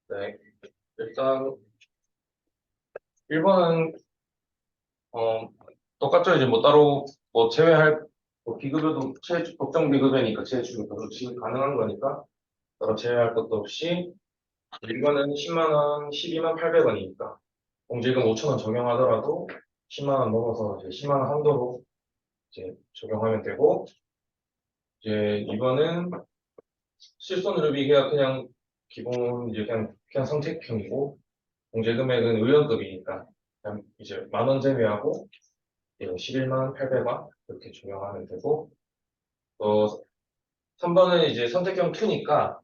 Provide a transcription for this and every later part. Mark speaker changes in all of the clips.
Speaker 1: 네. 일단 1번은 똑같죠. 이제 뭐 따로 뭐 제외할 뭐 비급여도 법정 비급여니까 재해충격도 지금 가능한 거니까 따로 제외할 것도 없이 1번은 10만 원, 12만 800원이니까 공제금 5천 원 적용하더라도 10만 원 넘어서 이제 10만 원 한도로 이제 적용하면 되고 이제 2번은 실손의료비 계약 그냥 기본 이제 그냥 선택형이고 공제 금액은 의원급이니까 그냥 이제 만원 제외하고 11만 800원 이렇게 적용하면 되고 또 3번은 이제 선택형 2니까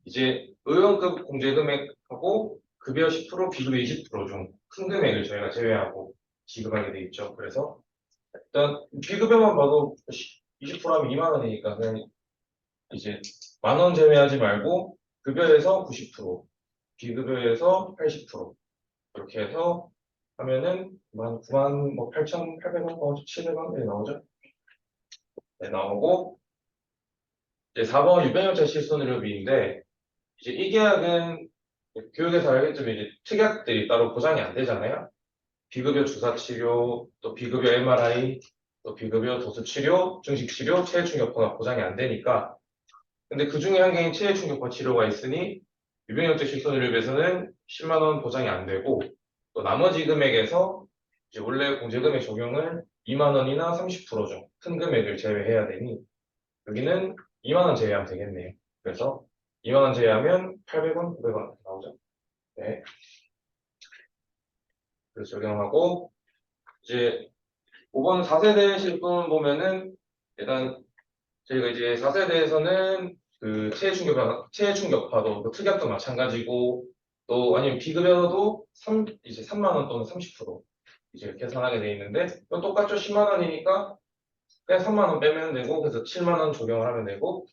Speaker 1: 이제 의원급 공제 금액하고 급여 10% 비급여 20%중 큰 금액을 저희가 제외하고 지급하게 돼 있죠. 그래서 일단 비급여만 봐도 20% 하면 2만 원이니까 그냥 이제 만원 제외하지 말고 급여에서 90%, 비급여에서 80% 이렇게 해서 하면은 9만 뭐 8,800원 나오죠? 700원 네, 나오죠? 네, 나오고 이제 4번 유병열차 실손의료비인데 이제 이 계약은 교육에서 알겠지만 이제 특약들이 따로 보장이 안 되잖아요. 비급여 주사치료, 또 비급여 MRI, 또 비급여 도수치료, 증식치료, 체해충격파가 보장이 안 되니까 근데 그 중에 한 개인 체해충격파 치료가 있으니 유병열차 실손의료비에서는 10만 원 보장이 안 되고 또 나머지 금액에서 이제 원래 공제금액 적용을 2만 원이나 30%중 큰 금액을 제외해야 되니 여기는 2만 원 제외하면 되겠네요. 그래서 2만 원 제외하면 800원, 900원 나오죠. 네. 그래서 적용하고 이제 5번 4세대 실손 보면은 일단 저희가 이제 4세대에서는 그 체해 충격파도 그 특약도 마찬가지고 또 아니면 비급여도 이제 3만 원 또는 30% 이제 계산하게 돼 있는데 또 똑같죠. 10만 원이니까 그냥 3만 원 빼면 되고 그래서 7만 원 적용을 하면 되고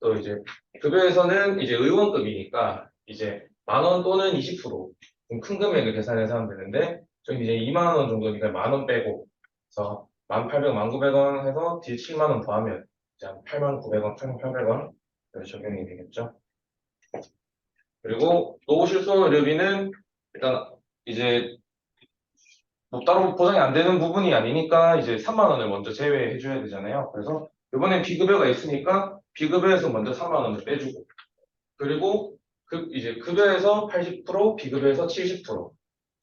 Speaker 1: 또 이제 급여에서는 이제 의원급이니까 이제 만원 또는 20%좀 큰 금액을 계산해서 하면 되는데 저희 이제 2만 원 정도니까 만원 빼고 그래서 1,800, 1,900원 해서 뒤에 7만 원 더하면 이제 한 8,900원, 8,800원 적용이 되겠죠. 그리고 노후실손 의료비는 일단 이제 뭐 따로 보장이 안 되는 부분이 아니니까 이제 3만 원을 먼저 제외해 줘야 되잖아요. 그래서 이번엔 비급여가 있으니까 비급여에서 먼저 3만 원을 빼주고 그리고 이제 급여에서 80%, 비급여에서 70%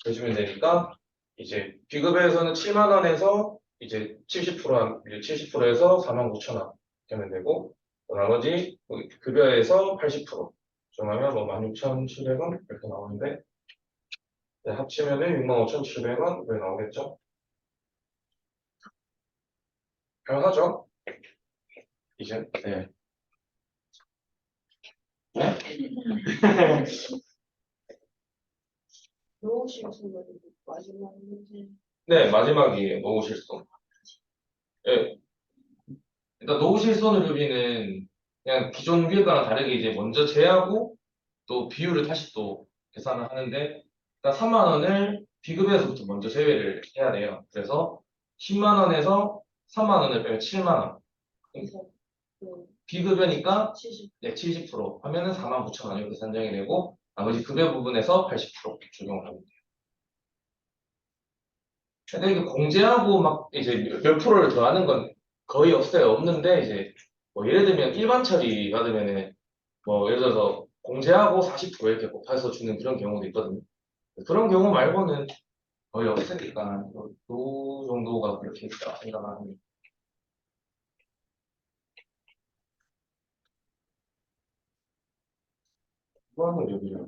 Speaker 1: 해주면 되니까 이제 비급여에서는 7만 원에서 이제 70% 70%에서 4만 9천 원 되면 되고 또 나머지 급여에서 80% 정하면 뭐 16,700원 이렇게 나오는데 네, 합치면은 65,700원 이렇게 나오겠죠. 가능하죠? 이제 네. 네?
Speaker 2: 노후실 순간에 마지막 문제.
Speaker 1: 네, 마지막이 노후실손. 예, 일단 노후실손 의료비는 그냥 기존 비율과는 다르게 이제 먼저 제하고 또 비율을 다시 또 계산을 하는데 일단 3만 원을 비급여에서부터 먼저 제외를 해야 돼요. 그래서 10만 원에서 3만 원을 빼면 7만 원.
Speaker 2: 그래서 그
Speaker 1: 비급여니까
Speaker 2: 70.
Speaker 1: 네, 70% 하면은 4만 9천 원 이렇게 산정이 되고 나머지 급여 부분에서 80% 적용을 합니다. 근데 이게 공제하고 막 이제 몇 프로를 더하는 건 거의 없어요. 없는데 이제 뭐 예를 들면 일반 처리 받으면은 뭐 예를 들어서 공제하고 40% 이렇게 곱해서 주는 그런 경우도 있거든요. 그런 경우 말고는 거의 없으니까 그 정도가 그렇게 있다 생각합니다. 그거는 여기요.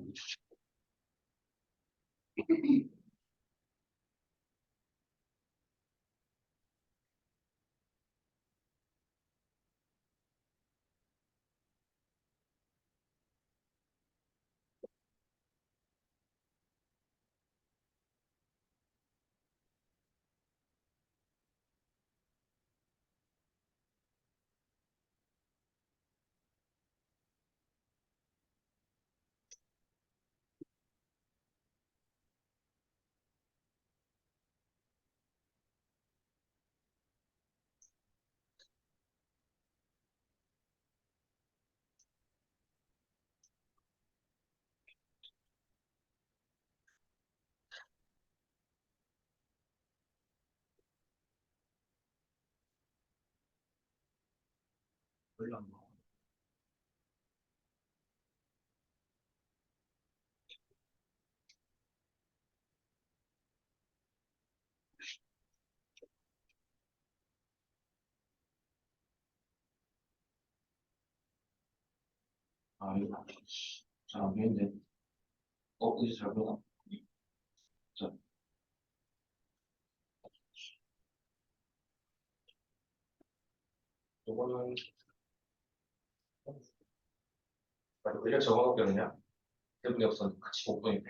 Speaker 1: 아, 이거 잘안 보이는데. 이제 잘 보나? 자, 이거는, 우리가 적어놓을게 그냥. 대분의 없선 같이 못 보이네.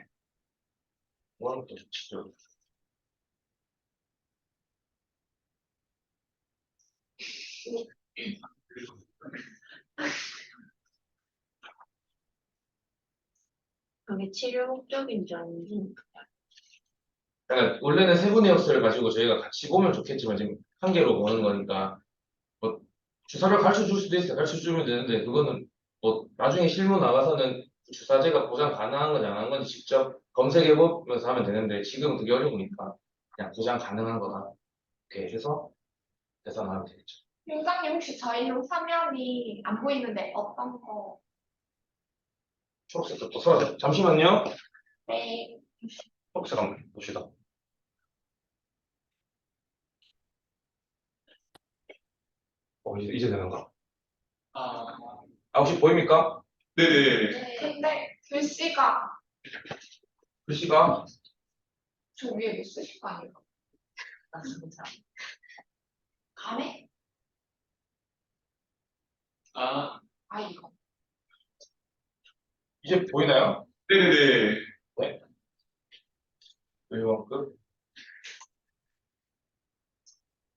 Speaker 1: 이거는 또 직접.
Speaker 2: 그게 치료 목적인지 아닌지.
Speaker 1: 그러니까 원래는 세분의 역수를 가지고 저희가 같이 보면 좋겠지만 지금 한 개로 보는 거니까 뭐 주사를 가르쳐 줄 수도 있어요. 가르쳐 주면 되는데 그거는 뭐 나중에 실무 나가서는 주사제가 보장 가능한 건지 안 하는 건지 직접 검색해 보면서 하면 되는데 지금은 그게 어려우니까 그냥 보장 가능한 거다 이렇게 해서 계산하면 되겠죠.
Speaker 3: 팀장님 혹시 저희 화면이 안 보이는데 어떤 거?
Speaker 1: 초록색부터 써야 잠시만요.
Speaker 3: 네.
Speaker 1: 초록색 한번 봅시다. 이제 되는가? 혹시 보입니까?
Speaker 4: 네네.
Speaker 3: 네. 근데 글씨가
Speaker 1: 글씨가
Speaker 3: 저 위에 못 쓰실 거 아니에요? 나 진짜. 가네?
Speaker 4: 아,
Speaker 3: 이거.
Speaker 1: 이제 보이나요?
Speaker 4: 네네네.
Speaker 1: 네. 이만큼.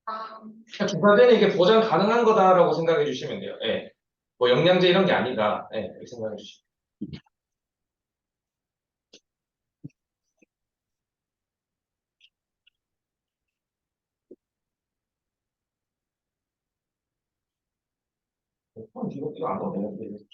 Speaker 3: 아,
Speaker 1: 그냥 주사제는 이게 보장 가능한 거다라고 생각해 주시면 돼요. 예. 뭐 영양제 이런 게 아니다. 예, 이렇게 생각해 주시면. 이거 안 넣어도 되는데.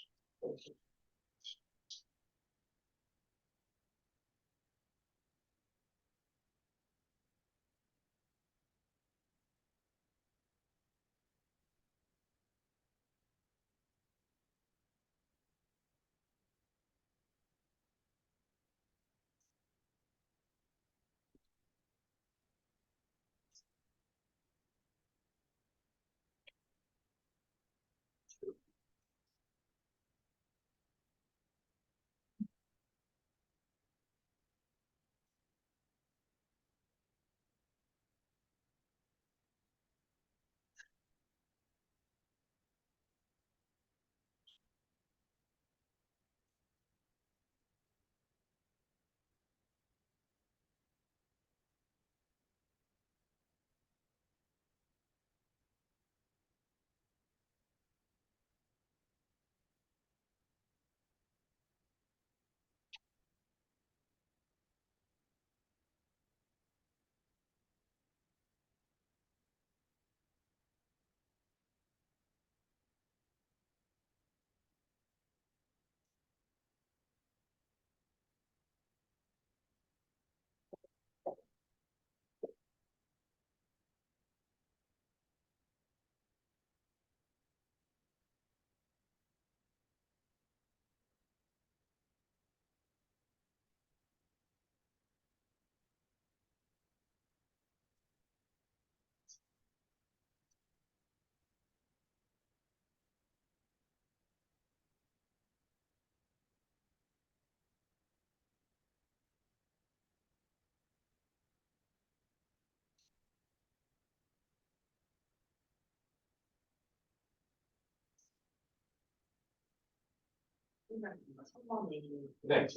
Speaker 1: 네.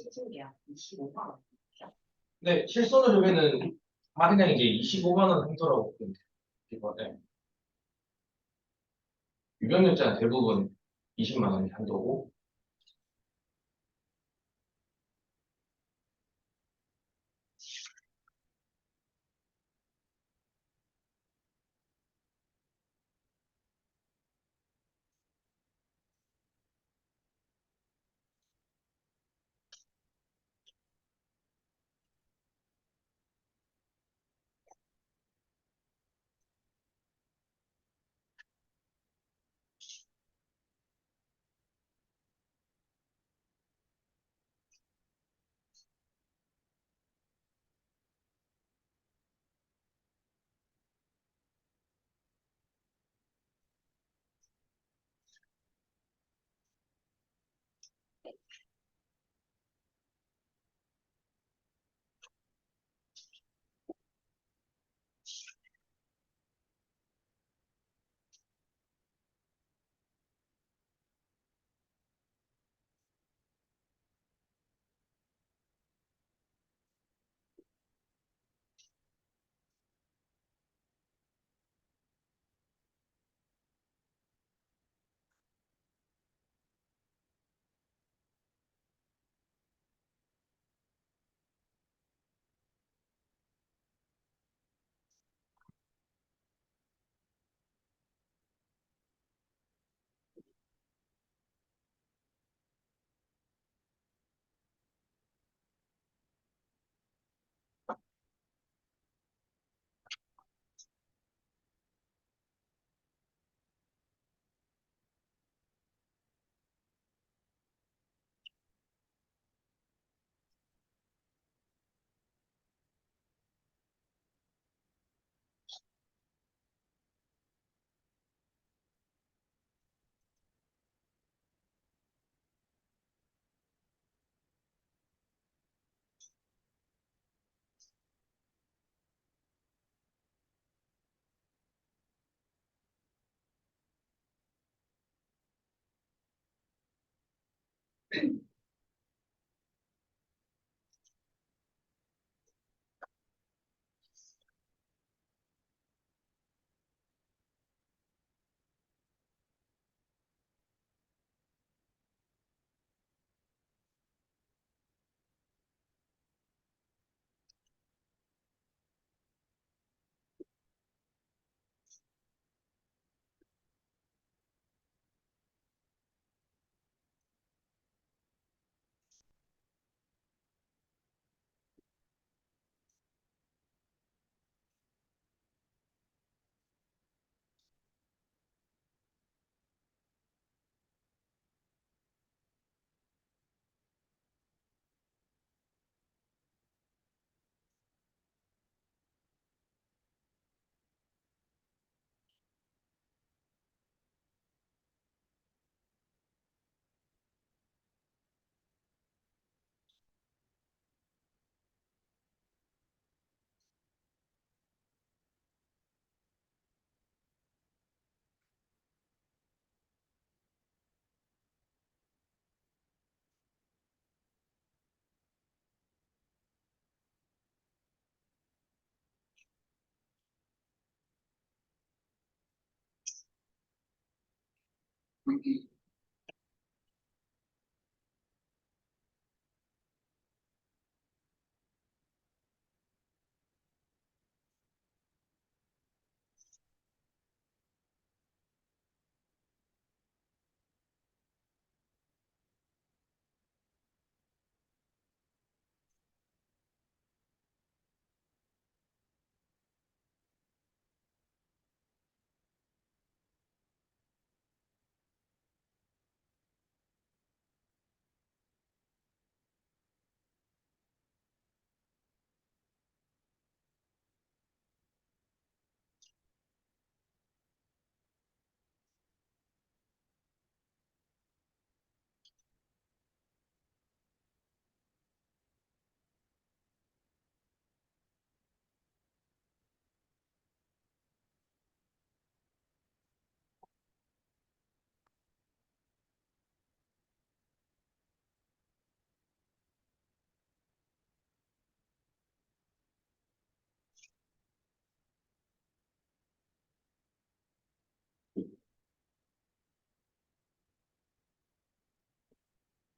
Speaker 1: 네, 실손의료비는 할인액 이제 25만 원 정도라고 보면 돼요. 이번에 유병률자는 대부분 20만 원이 한도고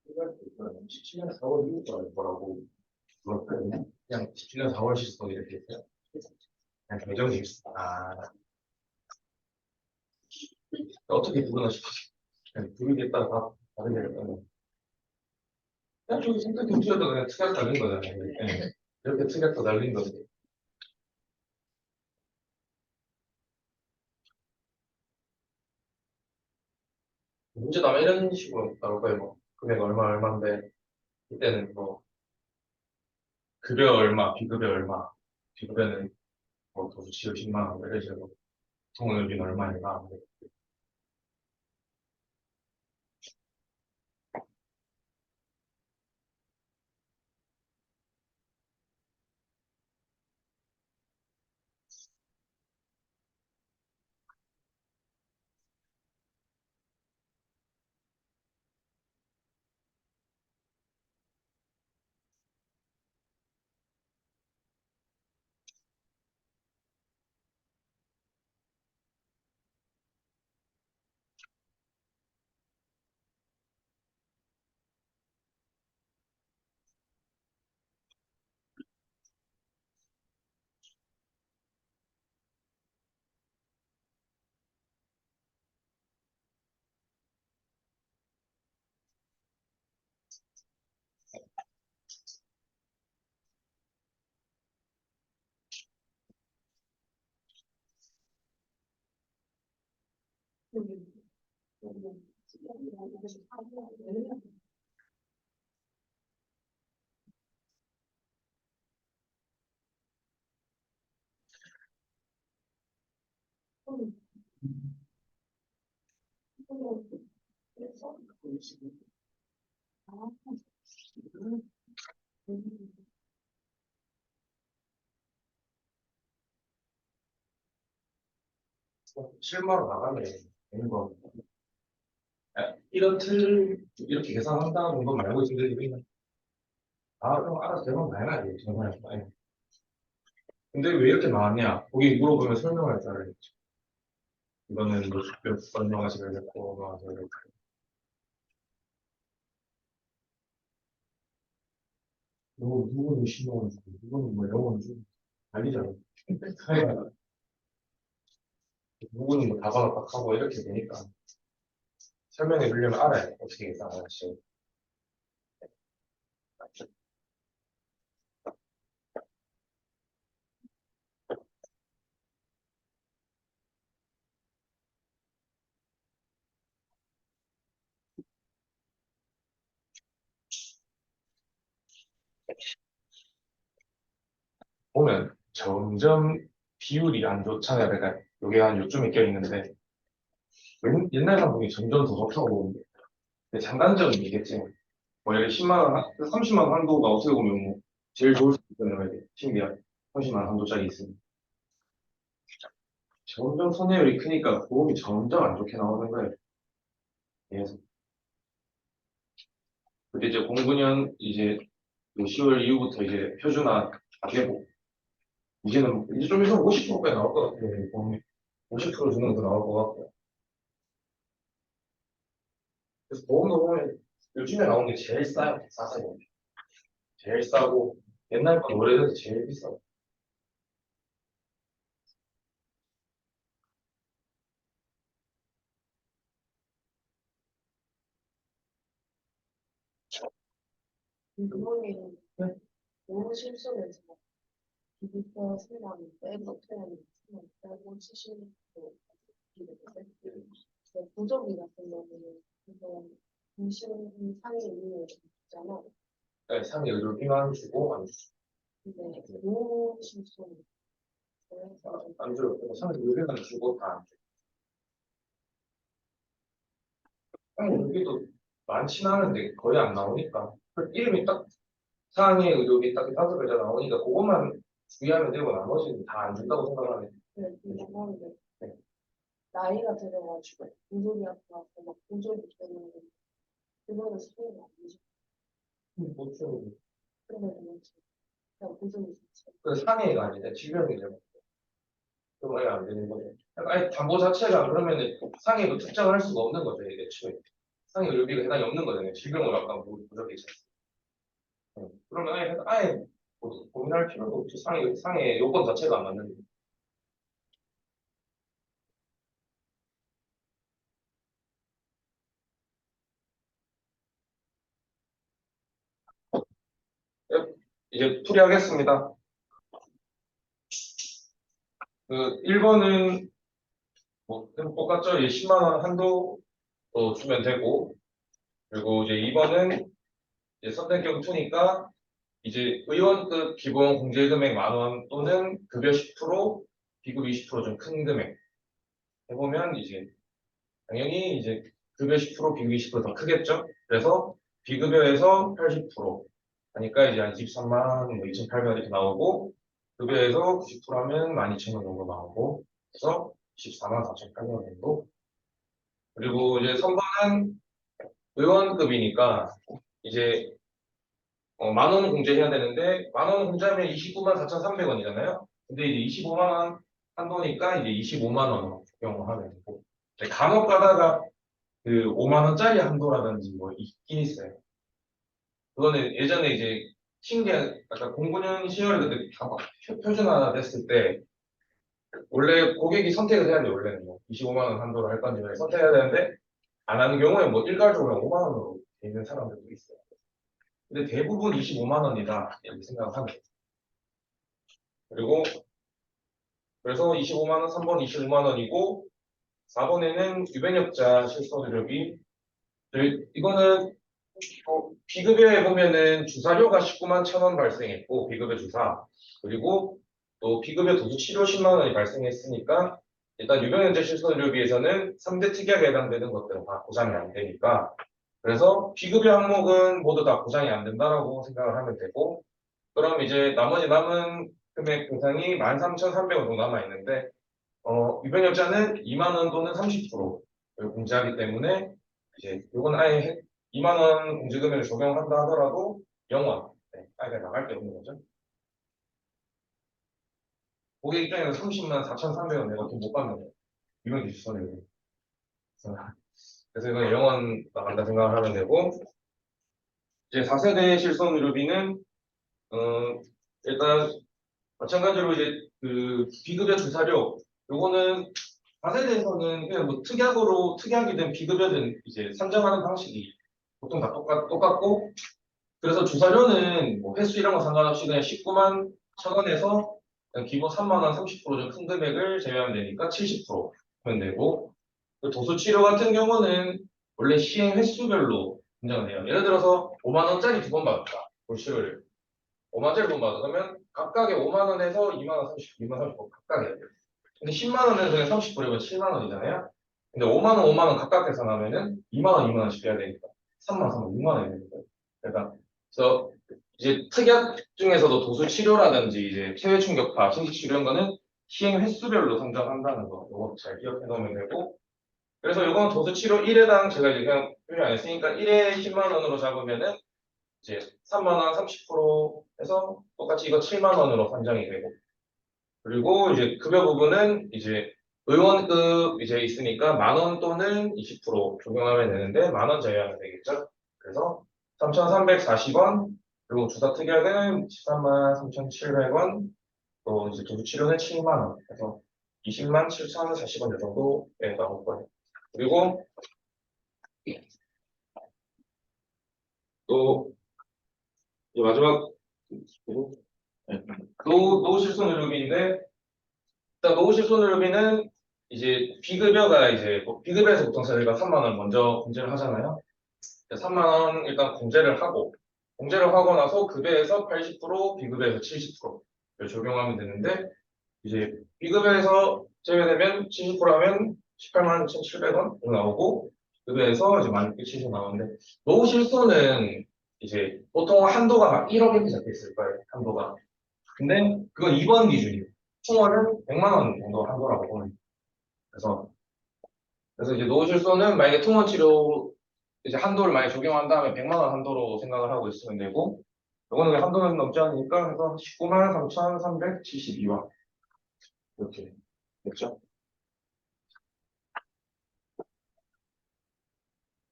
Speaker 1: 17년 4월 6일 뭐라고 그냥 17년 4월 시스템 이렇게 했어요. 그냥 결정이 있어. 어떻게 부르나 싶어서 그냥 부르기에 따라 다 다른 데를 가면 그냥 저기 생각 경치여도 그냥 특약 달린 거잖아요. 예. 이렇게 특약도 달린 건데 문제도 아마 이런 식으로 나올 거예요. 뭐 금액 얼마 얼마인데 이때는 뭐 급여 얼마, 비급여 얼마, 비급여는 뭐 도수치료 10만 원 이런 식으로 통원료비는 얼마인가. 실마로 나가네. 되는 거. 이런 틀, 이렇게 계산한다는 건 말고 있는데, 우리는, 그럼 알아서 대박 나야 돼. 정말. 근데 왜 이렇게 나왔냐? 거기 물어보면 설명할 줄 알겠지. 이거는 뭐, 몇 설명하시면 됐고, 뭐, 이렇게. 누구는 신경을 주고, 누구는 뭐 영어를 주고, 알리잖아. 사회가, 누구는 뭐 다방을 딱 하고 이렇게 되니까. 설명해 주려면 알아야 돼. 어떻게 계산하는지. 보면 점점 비율이 안 좋잖아요. 그러니까 요게 한 요쯤에 껴있는데, 옛날 감독이 점점 더 좋다고 보는데, 근데 장단점은 이겠지. 뭐 예를 10만 원, 30만 원 한도가 어떻게 보면 뭐 제일 좋을 수도 있잖아요. 신기한 30만 원 한도짜리 있으면. 점점 손해율이 크니까 보험이 점점 안 좋게 나오는 거예요. 계속. 근데 이제 09년 이제 그 10월 이후부터 이제 표준화 안 되고, 이제는 이제 좀 있으면 50%까지 나올 것 같아요. 보험이. 50% 주는 것도 나올 것 같고. 그래서 보험도 보면 요즘에 나온 게 제일 싸요. 싸세요. 제일 싸고, 옛날 건 오래돼서 제일 비싸고.
Speaker 2: 부모님
Speaker 1: 네.
Speaker 2: 너무 실수해서 기부터 생각이 빼고 퇴는 빼고 치시는 거 부족이 같은 경우는 이거 분신 상위 이유에 있잖아.
Speaker 1: 네, 상위 의료비만 주고 안 주고.
Speaker 2: 근데 너무 실수해. 그래서
Speaker 1: 안 줘요. 상위 의료비만 주고 다 안 줘요. 상위 의료비도 많진 않은데 거의 안 나오니까. 이름이 딱 상위 의료비 딱 다섯 글자 나오니까 그것만 주의하면 되고 나머지는 다 안 준다고 생각하면
Speaker 2: 근데 이거는 나이가 들어가지고 부족이 아파서 막 부족이 되는 그거는 상위가 아니지.
Speaker 1: 못 줘요.
Speaker 2: 그러면 그냥 부족이 좋지.
Speaker 1: 그 상해가 아니라 질병이죠. 그럼 아예 안 되는 거죠. 그러니까 아예 담보 자체가 그러면 상해도 특정을 할 수가 없는 거죠. 이게 애초에. 상해 의료비가 해당이 없는 거잖아요. 질병으로 아까 부족이 있었어요. 그러면 아예 고민할 필요도 없죠. 상해 요건 자체가 안 맞는데. 이제 풀이하겠습니다. 그 1번은 뭐 똑같죠. 10만 원 한도 주면 되고, 그리고 이제 2번은 이제 선택형 2니까 이제 의원급 기본 공제금액 10,000원 또는 급여 10%, 비급 20%좀 큰 금액 해보면 이제 당연히 이제 급여 10%, 비급 20%더 크겠죠. 그래서 비급여에서 80% 하니까 이제 한 23만 원, 뭐 2,800원 이렇게 나오고, 급여에서 90% 하면 12,000원 정도 나오고, 그래서 14만 4,800원 정도. 그리고 이제 3번은 의원급이니까 이제 10,000원 공제해야 되는데 10,000원 공제하면 29만 4,300원이잖아요. 근데 이제 25만 원 한도니까 이제 25만 원 적용하면 되고, 간혹 가다가 그 5만 원짜리 한도라든지 뭐 있긴 있어요. 그거는 예전에 이제 신기한 아까 09년 10월에 그때 다 표준화 됐을 때 원래 고객이 선택을 해야 돼요. 원래는 뭐 25만 원 한도로 할 건지 선택해야 되는데 안 하는 경우에 뭐 일괄적으로 5만 원으로 돼 있는 사람들도 있어요. 근데 대부분 25만 원이다 이렇게 생각하면 돼요. 그리고 그래서 25만 원, 3번 25만 원이고 4번에는 유변역자 실손의료비 이거는 비급여에 보면은 주사료가 19만 1,000원 발생했고 비급여 주사 그리고 또 비급여 도수 치료 10만 원이 발생했으니까 일단 유병연자 실손의료비에서는 3대 특약에 해당되는 것들은 다 보장이 안 되니까 그래서 비급여 항목은 모두 다 보장이 안 된다라고 생각을 하면 되고 그럼 이제 나머지 남은 금액 보상이 13,300원 정도 남아 있는데 유병역자는 2만 원 또는 30%를 공제하기 때문에 이제 요건 아예 2만 원 공제금액을 적용한다 하더라도 0원. 네, 아예 그냥 나갈 게 없는 거죠. 고객 입장에서 30만 4,300원 내가 돈 못 받는 거예요. 이건 이제 주선이고. 그래서 이건 0원 나간다 생각을 하면 되고, 이제 4세대 실손 의료비는, 일단, 마찬가지로 이제 그 비급여 주사료, 요거는 4세대에서는 그냥 뭐 특약이든 비급여든 이제 산정하는 방식이 보통 다 똑같고, 그래서 주사료는 뭐 횟수 이런 거 상관없이 그냥 19만 1,000원에서 그냥 기본 3만 원 30%좀 큰 금액을 제외하면 되니까 70% 하면 되고, 그 도수치료 같은 경우는 원래 시행 횟수별로 분장을 해요. 예를 들어서 5만 원짜리 두 번 받았다. 도수치료를 5만 원짜리 두 번 받아. 그러면 각각의 5만 원에서 2만 원 30, 2만 30% 각각 해야 돼요. 근데 10만 원에서 그냥 30%면 7만 원이잖아요. 근데 5만 원, 5만 원 각각 계산하면은 2만 원, 2만 원씩 해야 되니까 3만, 3만, 6만 원이 되는 거예요. 그러니까 그래서 이제 특약 중에서도 도수치료라든지 이제 체외 충격파, 신식치료 이런 거는 시행 횟수별로 산정한다는 거, 이거 잘 기억해 놓으면 되고. 그래서 이건 도수치료 1회당 제가 이제 그냥 표시 안 했으니까 1회 10만 원으로 잡으면은 이제 3만 원 30%에서 똑같이 이거 7만 원으로 산정이 되고. 그리고 이제 급여 부분은 이제 의원급 이제 있으니까 만 원 또는 20% 적용하면 되는데 만 원 제외하면 되겠죠. 그래서 3,340원, 그리고 주사 특약은 13만 3,700원, 또 이제 도수 치료는 7만 원, 그래서 20만 7,040원 정도에 나올 거예요. 그리고 또 이제 마지막 네. 노후실손 의료비인데 일단 노후실손 의료비는 이제 비급여가 이제 뭐 비급여에서 보통 저희가 3만 원 먼저 공제를 하잖아요. 3만 원 일단 공제를 하고 나서 급여에서 80%, 비급여에서 70%를 적용하면 되는데 이제 비급여에서 제외되면 70% 하면 18만 1,700원 나오고 급여에서 이제 16,700원 나오는데 노후실손은 이제 보통 한도가 막 1억 이렇게 잡혀 있을 거예요. 한도가. 근데 그건 2번 기준이에요. 총알은 100만 원 정도 한도라고 보면 돼요. 그래서 이제 노후실손은 만약에 통원 치료 이제 한도를 많이 적용한 다음에 100만 원 한도로 생각을 하고 있으면 되고, 이거는 왜 한도는 넘지 않으니까 해서 19만 3,372원 이렇게 됐죠.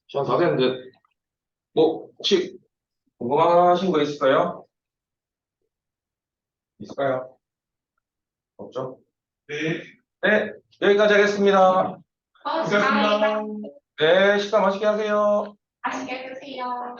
Speaker 1: 시간 다 됐는데 뭐 혹시 궁금하신 거 있을까요? 있을까요? 없죠?
Speaker 4: 네.
Speaker 1: 네, 여기까지 하겠습니다.
Speaker 3: 수고하셨습니다.
Speaker 4: 고생하셨습니다.
Speaker 1: 네, 식사 맛있게 하세요.
Speaker 3: 맛있게 드세요.